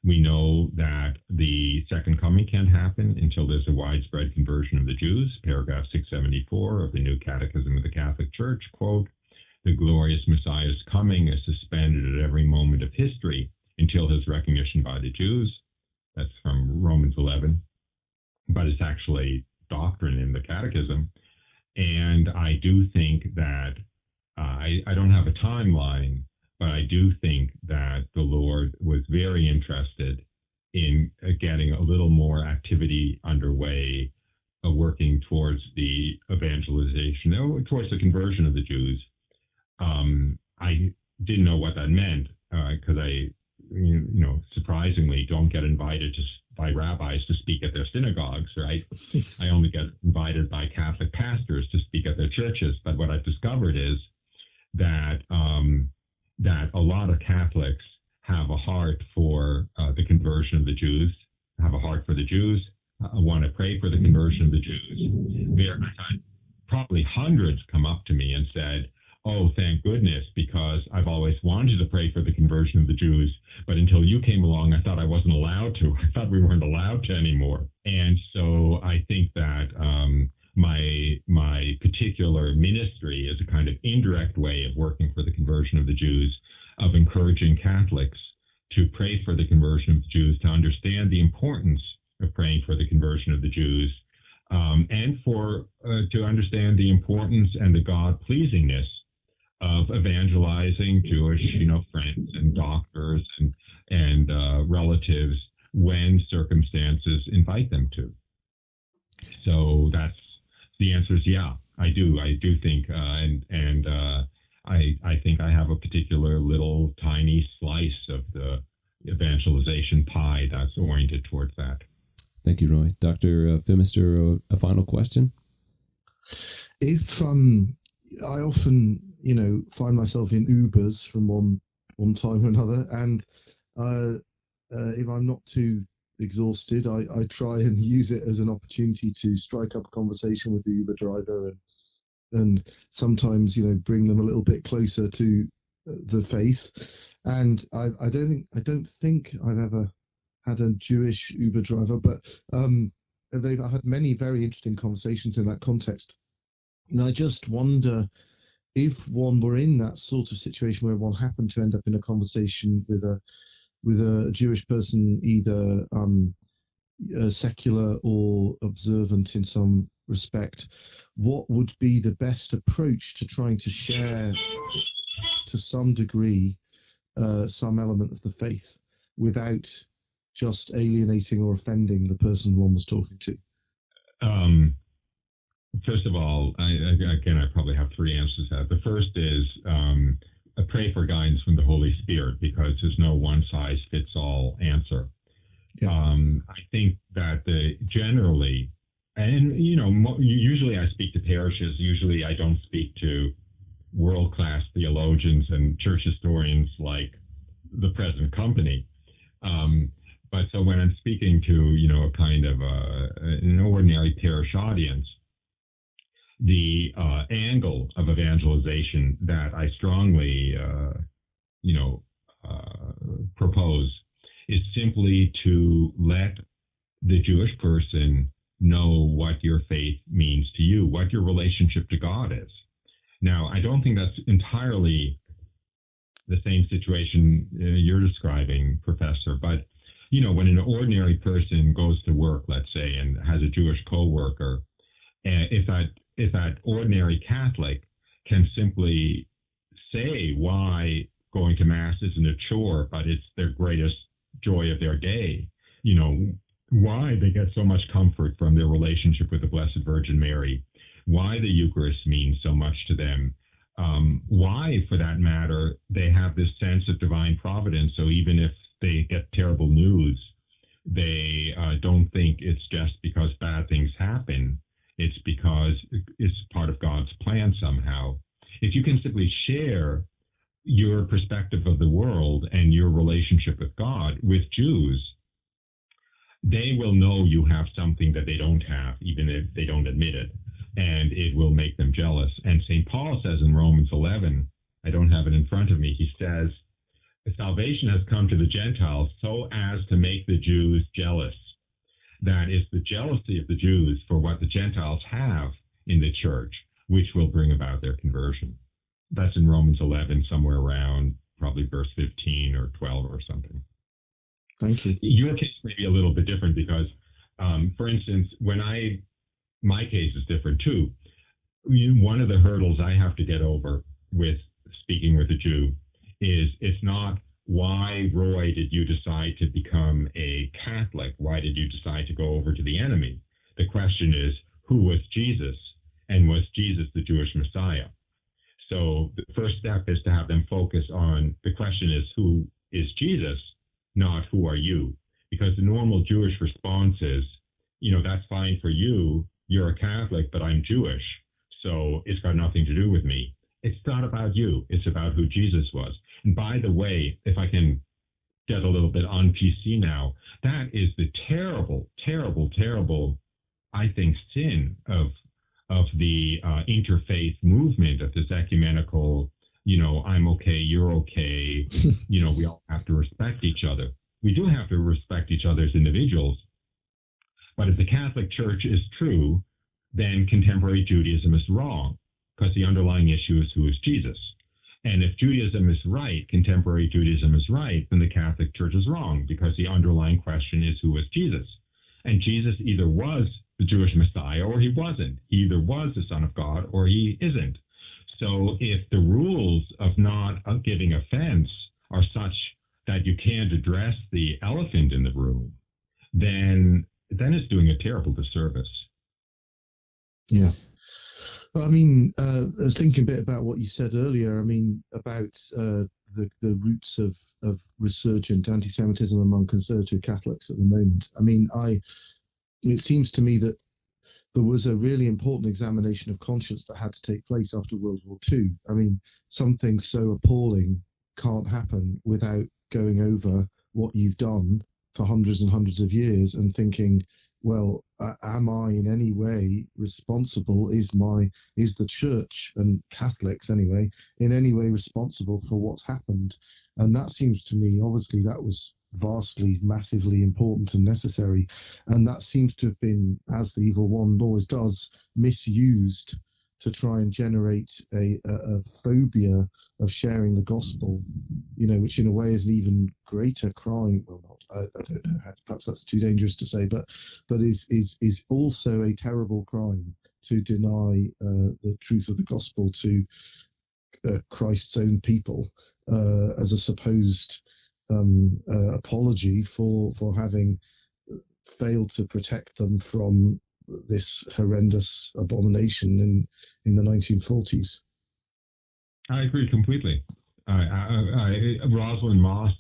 We know that the second coming can't happen until there's a widespread conversion of the Jews. Paragraph 674 of the New Catechism of the Catholic Church, quote, "The glorious Messiah's coming is suspended at every moment of history until his recognition by the Jews." That's from Romans 11. But it's actually doctrine in the Catechism. And I do think that, I don't have a timeline, but I do think that the Lord was very interested in getting a little more activity underway, working towards the evangelization, towards the conversion of the Jews. I didn't know what that meant because I, surprisingly don't get invited by rabbis to speak at their synagogues, right? I only get invited by Catholic pastors to speak at their churches. But what I've discovered is that that a lot of Catholics have a heart for the conversion of the Jews, have a heart for the Jews, want to pray for the conversion of the Jews. Probably hundreds come up to me and said, "Oh, thank goodness, because I've always wanted to pray for the conversion of the Jews, but until you came along, I thought I wasn't allowed to. I thought we weren't allowed to anymore." And so I think that my particular ministry is a kind of indirect way of working for the conversion of the Jews, of encouraging Catholics to pray for the conversion of the Jews, to understand the importance of praying for the conversion of the Jews, and to understand the importance and the God-pleasingness of evangelizing Jewish, friends and doctors and relatives when circumstances invite them to. So that's the answer is yeah, I do. I do think, I think I have a particular little tiny slice of the evangelization pie that's oriented towards that. Thank you, Roy. Dr. Fimister, a final question? If I often, find myself in Ubers from one time or another, and if I'm not too exhausted, I try and use it as an opportunity to strike up a conversation with the Uber driver, and sometimes bring them a little bit closer to the faith. And I don't think I've ever had a Jewish Uber driver, but I've had many very interesting conversations in that context. And I just wonder if one were in that sort of situation where one happened to end up in a conversation with a Jewish person, either secular or observant in some respect, what would be the best approach to trying to share, to some degree, some element of the faith without just alienating or offending the person one was talking to? First of all, I probably have three answers to that. The first is pray for guidance from the Holy Spirit, because there's no one-size-fits-all answer. Yeah. I think that generally, and usually I speak to parishes. Usually I don't speak to world-class theologians and church historians like the present company. But so when I'm speaking to a kind of an ordinary parish audience, the angle of evangelization that I strongly propose is simply to let the Jewish person know what your faith means to you, what your relationship to God is. Now, I don't think that's entirely the same situation you're describing, Professor, but when an ordinary person goes to work, let's say, and has a Jewish co-worker, if that ordinary Catholic can simply say why going to Mass isn't a chore, but it's their greatest joy of their day, why they get so much comfort from their relationship with the Blessed Virgin Mary, why the Eucharist means so much to them, why, for that matter, they have this sense of divine providence. So even if they get terrible news, they don't think it's just because bad things happen. It's because it's part of God's plan somehow. If you can simply share your perspective of the world and your relationship with God with Jews, they will know you have something that they don't have, even if they don't admit it, and it will make them jealous. And St. Paul says in Romans 11, I don't have it in front of me, he says, salvation has come to the Gentiles so as to make the Jews jealous. That is the jealousy of the Jews for what the Gentiles have in the church, which will bring about their conversion. That's in Romans 11, somewhere around probably verse 15 or 12 or something. Thank you. Your case may be a little bit different because, for instance, my case is different too. One of the hurdles I have to get over with speaking with a Jew is it's not, why, Roy, did you decide to become a Catholic? Why did you decide to go over to the enemy? The question is, who was Jesus? And was Jesus the Jewish Messiah? So the first step is to have them focus on, the question is, who is Jesus, not who are you? Because the normal Jewish response is, that's fine for you. You're a Catholic, but I'm Jewish. So it's got nothing to do with me. It's not about you. It's about who Jesus was. And by the way, if I can get a little bit on PC now, that is the terrible, terrible, terrible, I think, sin of the interfaith movement, of this ecumenical, I'm okay, you're okay, we all have to respect each other. We do have to respect each other as individuals. But if the Catholic Church is true, then contemporary Judaism is wrong, because the underlying issue is, who is Jesus? And if Judaism is right, contemporary Judaism is right, then the Catholic Church is wrong, because the underlying question is, who is Jesus? And Jesus either was the Jewish Messiah or he wasn't. He either was the Son of God or he isn't. So if the rules of not giving offense are such that you can't address the elephant in the room, then it's doing a terrible disservice. Yeah. Well, I was thinking a bit about what you said earlier. About the roots of resurgent anti-Semitism among conservative Catholics at the moment. It seems to me that there was a really important examination of conscience that had to take place after World War II. I mean, something so appalling can't happen without going over what you've done for hundreds and hundreds of years and thinking, well, am I in any way responsible? Is the church, and Catholics anyway, in any way responsible for what's happened? And that seems to me, obviously, that was vastly, massively important and necessary. And that seems to have been, as the evil one always does, misused to try and generate a phobia of sharing the gospel, which in a way is an even greater crime. Well, not, I don't know, perhaps that's too dangerous to say, but is also a terrible crime to deny the truth of the gospel to Christ's own people as a supposed apology for having failed to protect them from this horrendous abomination in the 1940s. I agree completely. Rosalind Moss,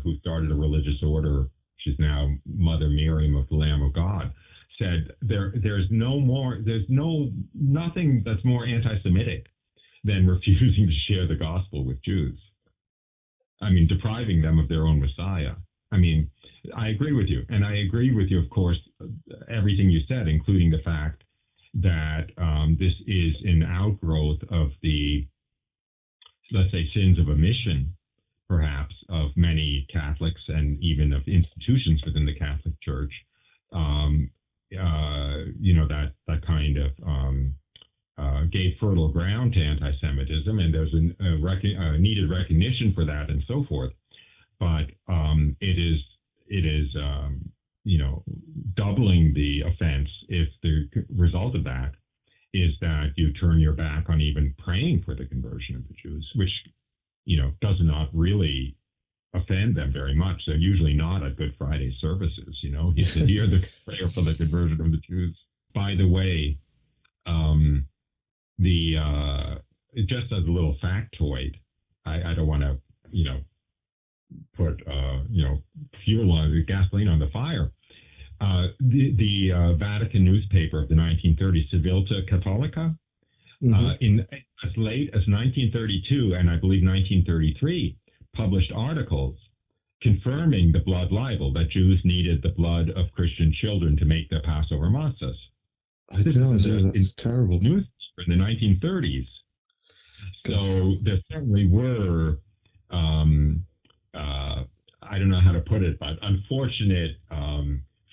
who started a religious order, she's now Mother Miriam of the Lamb of God, said there's nothing that's more anti-Semitic than refusing to share the gospel with Jews. I mean, depriving them of their own Messiah. I mean, I agree with you. And I agree with you, of course, everything you said, including the fact that this is an outgrowth of the, let's say, sins of omission, perhaps, of many Catholics and even of institutions within the Catholic Church. That kind of gave fertile ground to anti-Semitism, and there's a needed recognition for that and so forth. But it is doubling the offense if the result of that is that you turn your back on even praying for the conversion of the Jews, which, does not really offend them very much. They're usually not at Good Friday services, You should hear the prayer for the conversion of the Jews. By the way, just as a little factoid, I don't want to, put fuel on gasoline on the fire. The Vatican newspaper of the 1930s, Civiltà Cattolica, in as late as 1932 and I believe 1933, published articles confirming the blood libel, that Jews needed the blood of Christian children to make their Passover matzahs. That's terrible. Newspaper in the 1930s. So there certainly were, I don't know how to put it, but unfortunate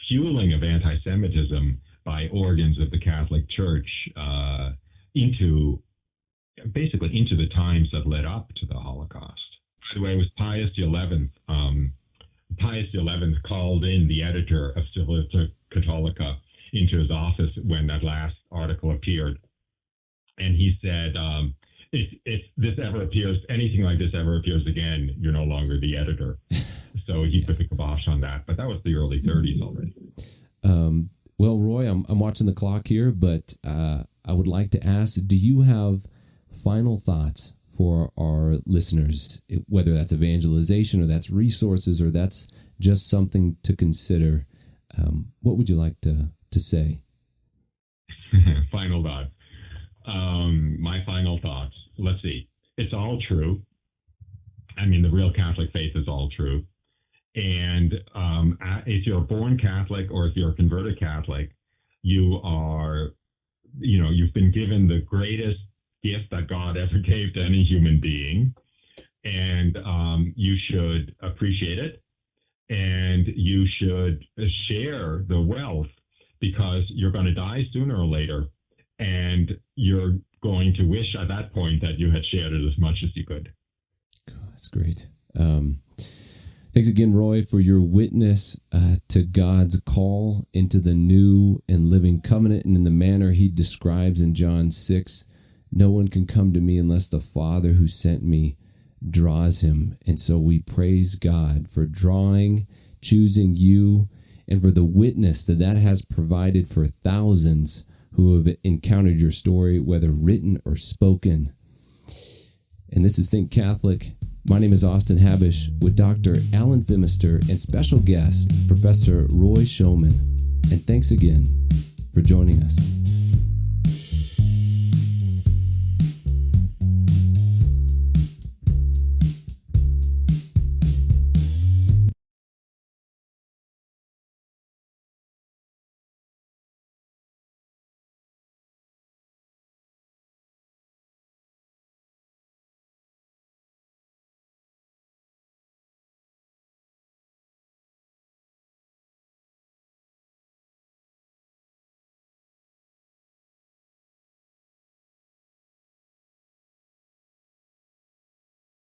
fueling of anti-Semitism by organs of the Catholic Church into the times that led up to the Holocaust. By the way, it was Pius XI. Pius XI called in the editor of Civiltà Cattolica into his office when that last article appeared, and he said, if this ever appears, anything like this ever appears again, you're no longer the editor. So he put the kibosh on that, but that was the early 30s already. Well, Roy, I'm watching the clock here, but I would like to ask, do you have final thoughts for our listeners, whether that's evangelization or that's resources or that's just something to consider? What would you like to say? Final thoughts. My final thoughts. Let's see. It's all true. I mean, the real Catholic faith is all true. And if you're a born Catholic or if you're a converted Catholic, you are, you've been given the greatest gift that God ever gave to any human being. And you should appreciate it. And you should share the wealth, because you're going to die sooner or later. And you're going to wish at that point that you had shared it as much as you could. That's great. Thanks again, Roy, for your witness to God's call into the new and living covenant, and in the manner he describes in John 6. No one can come to me unless the Father who sent me draws him. And so we praise God for drawing, choosing you, and for the witness that has provided for thousands who have encountered your story, whether written or spoken. And this is Think Catholic. My name is Austin Habish with Dr. Alan Fimister and special guest, Professor Roy Schoeman. And thanks again. for joining us.